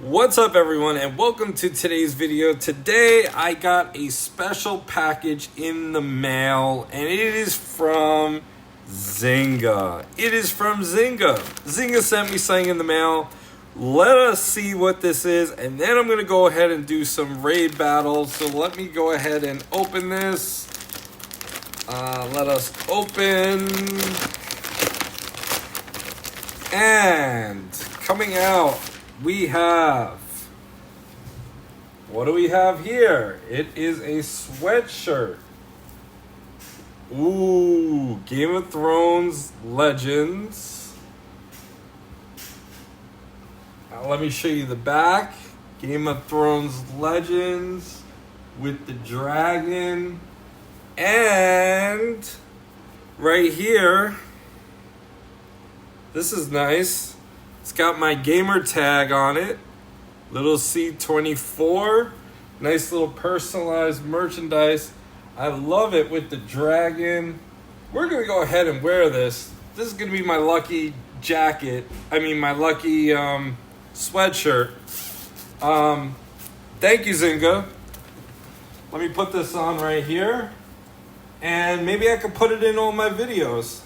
What's up, everyone, and welcome to today's video. Today I got a special package in the mail, and it is from Zynga. Zynga sent me something in the mail. Let us see what this is, and then I'm going to go ahead and do some raid battles. So let me go ahead and open this. Let us open. And coming out, we have, what do we have here? It is a sweatshirt. Ooh, Game of Thrones Legends. Now let me show you the back. Game of Thrones Legends with the dragon. And right here, this is nice. It's got my gamer tag on it. Little C24. Nice little personalized merchandise. I love it with the dragon. We're going to go ahead and wear this. This is going to be my lucky jacket. My lucky sweatshirt. Thank you, Zynga. Let me put this on right here. And maybe I could put it in all my videos.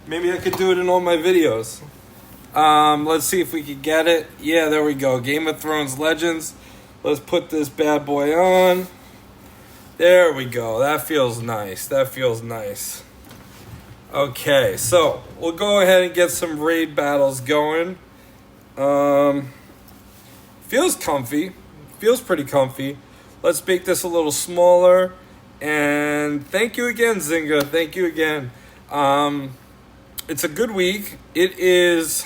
Maybe I could do it in all my videos. Let's see if we could get it. Yeah, there we go. Game of Thrones Legends. Let's put this bad boy on. There we go. That feels nice. Okay, so we'll go ahead and get some raid battles going. Feels comfy. Feels pretty comfy. Let's make this a little smaller. And thank you again, Zynga. Thank you again. It's a good week. It is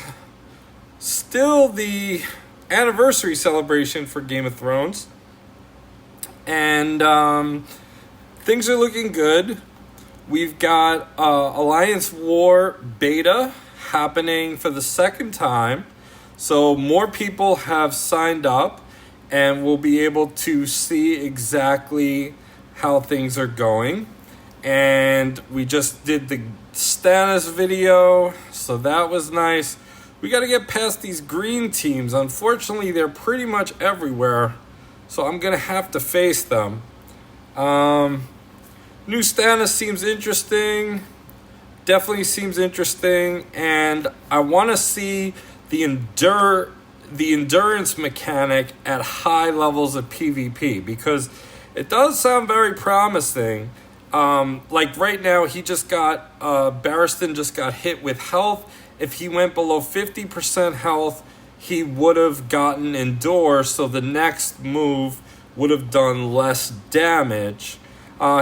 still the anniversary celebration for Game of Thrones. And things are looking good. We've got Alliance War Beta happening for the second time. So more people have signed up, and we'll be able to see exactly how things are going. And we just did the Stannis video, so that was nice. We got to get past these green teams. Unfortunately, they're pretty much everywhere, so I'm going to have to face them. New Stannis seems interesting. Definitely seems interesting, and I want to see the endurance mechanic at high levels of PvP, because it does sound very promising. Like right now, he just got, Barristan just got hit with health. If he went below 50% health, he would have gotten Endure, so the next move would have done less damage.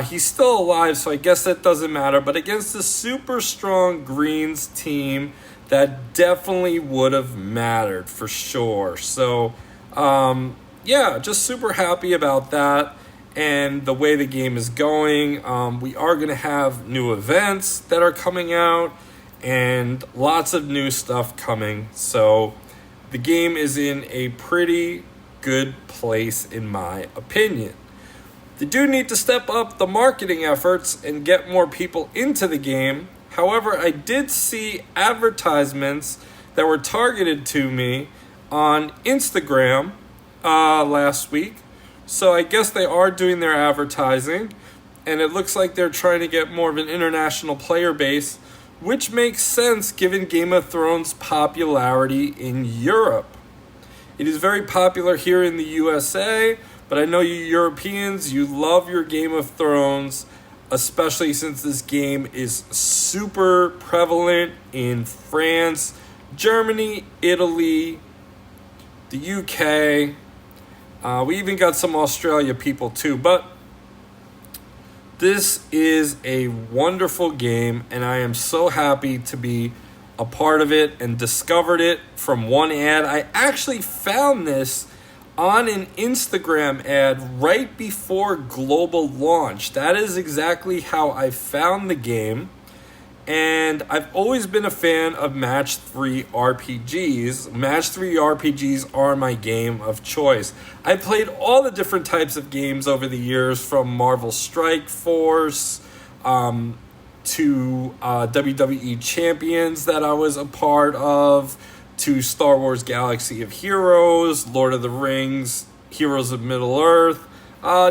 He's still alive, so I guess that doesn't matter. But against the super strong Greens team, that definitely would have mattered for sure. So, yeah, just super happy about that. And the way the game is going. We are going to have new events that are coming out and lots of new stuff coming. So the game is in a pretty good place, in my opinion. They do need to step up the marketing efforts and get more people into the game. However, I did see advertisements that were targeted to me on Instagram last week. So I guess they are doing their advertising, and it looks like they're trying to get more of an international player base, which makes sense given Game of Thrones' popularity in Europe. It is very popular here in the USA, but I know you Europeans, you love your Game of Thrones, especially since this game is super prevalent in France, Germany, Italy, the UK. We even got some Australia people too, but this is a wonderful game, and I am so happy to be a part of it and discovered it from one ad. I actually found this on an Instagram ad right before global launch. That is exactly how I found the game. And I've always been a fan of Match 3 RPGs. Match 3 RPGs are my game of choice. I've played all the different types of games over the years, from Marvel Strike Force to WWE Champions that I was a part of, to Star Wars Galaxy of Heroes, Lord of the Rings, Heroes of Middle-earth,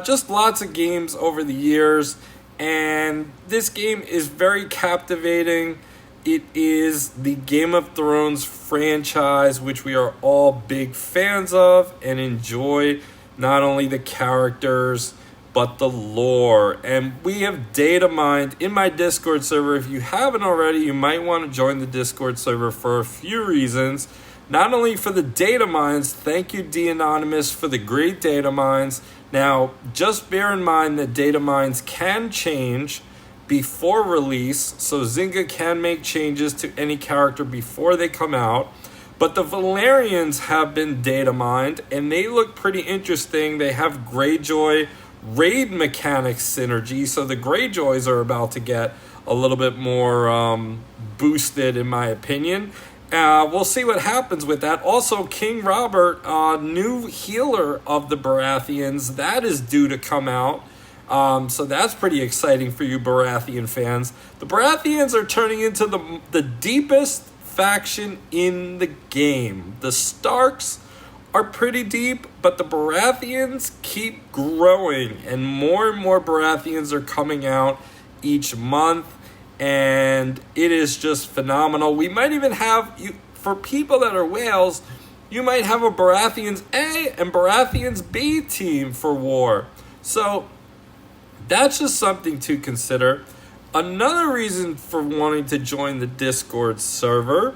just lots of games over the years, and this game is very captivating. It is the Game of Thrones franchise, which we are all big fans of and enjoy not only the characters, but the lore. And we have data mined in my Discord server. If you haven't already, you might want to join the Discord server for a few reasons. Not only for the data mines, thank you D Anonymous for the great data mines. Now, just bear in mind that data mines can change before release, so Zynga can make changes to any character before they come out. But the Valerians have been data mined, and they look pretty interesting. They have Greyjoy raid mechanics synergy, so the Greyjoys are about to get a little bit more boosted, in my opinion. We'll see what happens with that. Also, King Robert, new healer of the Baratheons, that is due to come out. So that's pretty exciting for you Baratheon fans. The Baratheons are turning into the deepest faction in the game. The Starks are pretty deep, but the Baratheons keep growing, and more Baratheons are coming out each month, and it is just phenomenal. We might even have, for people that are whales, you might have a Baratheons A and Baratheons B team for war. So that's just something to consider. Another reason for wanting to join the Discord server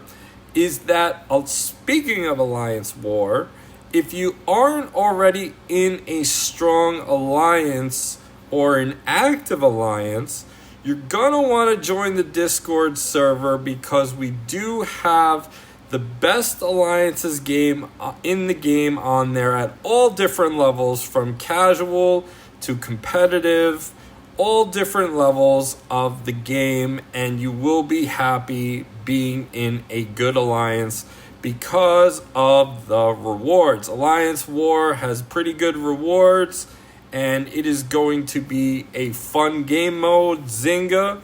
is that, speaking of Alliance War, if you aren't already in a strong alliance or an active alliance, you're going to want to join the Discord server, because we do have the best alliances game in the game on there at all different levels, from casual to competitive, all different levels of the game, and you will be happy being in a good alliance because of the rewards. Alliance War has pretty good rewards, and it is going to be a fun game mode. Zynga,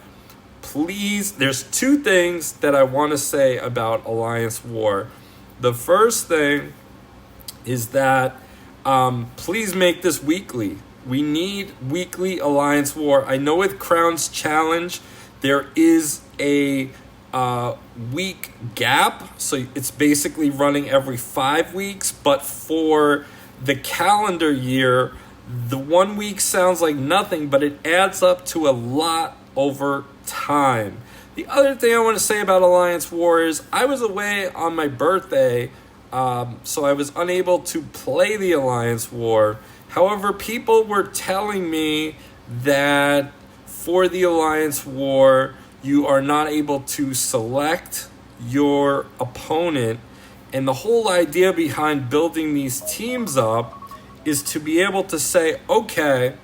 please, there's two things that I want to say about Alliance War. The first thing is that please make this weekly. We need weekly Alliance War. I know with Crown's Challenge, there is a week gap, so it's basically running every 5 weeks, but for the calendar year, the 1 week sounds like nothing, but it adds up to a lot over time. The other thing I want to say about Alliance War is I was away on my birthday, so I was unable to play the Alliance War. However, people were telling me that for the Alliance War, you are not able to select your opponent. And the whole idea behind building these teams up is to be able to say, okay,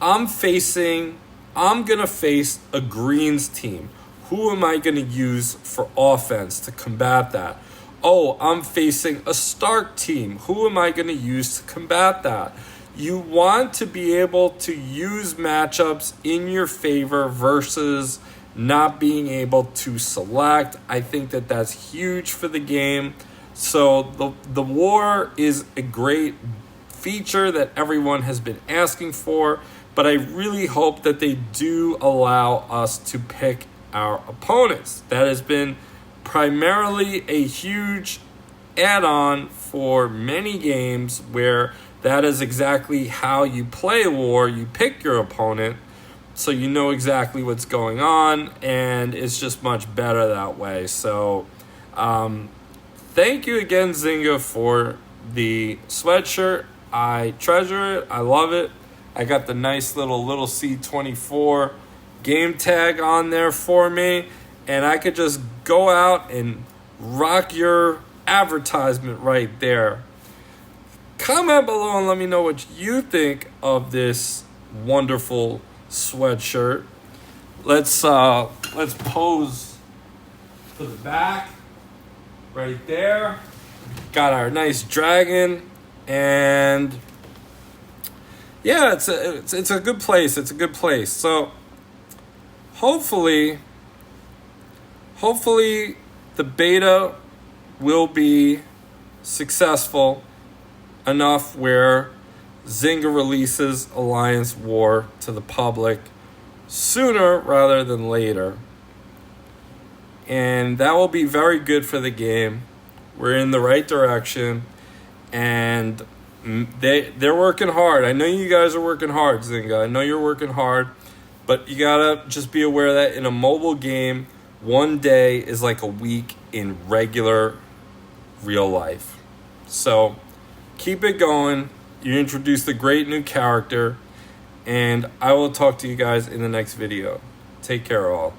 I'm going to face a Greens team. Who am I going to use for offense to combat that? Oh, I'm facing a Stark team. Who am I going to use to combat that? You want to be able to use matchups in your favor versus not being able to select. I think that that's huge for the game. So the war is a great feature that everyone has been asking for, but I really hope that they do allow us to pick our opponents. That has been primarily a huge add-on for many games where that is exactly how you play war. You pick your opponent, so you know exactly what's going on, and it's just much better that way. So thank you again, Zynga, for the sweatshirt. I treasure it. I love it. I got the nice little C24 game tag on there for me, and I could just go out and rock your advertisement right there. Comment below and let me know what you think of this wonderful sweatshirt. Let's pose for the back right there. Got our nice dragon, and yeah, it's a good place. It's a good place. So hopefully the beta will be successful enough where Zynga releases Alliance War to the public sooner rather than later. And that will be very good for the game. We're in the right direction, and they're working hard. I know you guys are working hard, Zynga. I know you're working hard, but you gotta just be aware that in a mobile game, one day is like a week in regular real life. So keep it going. You introduced a great new character, and I will talk to you guys in the next video. Take care, all.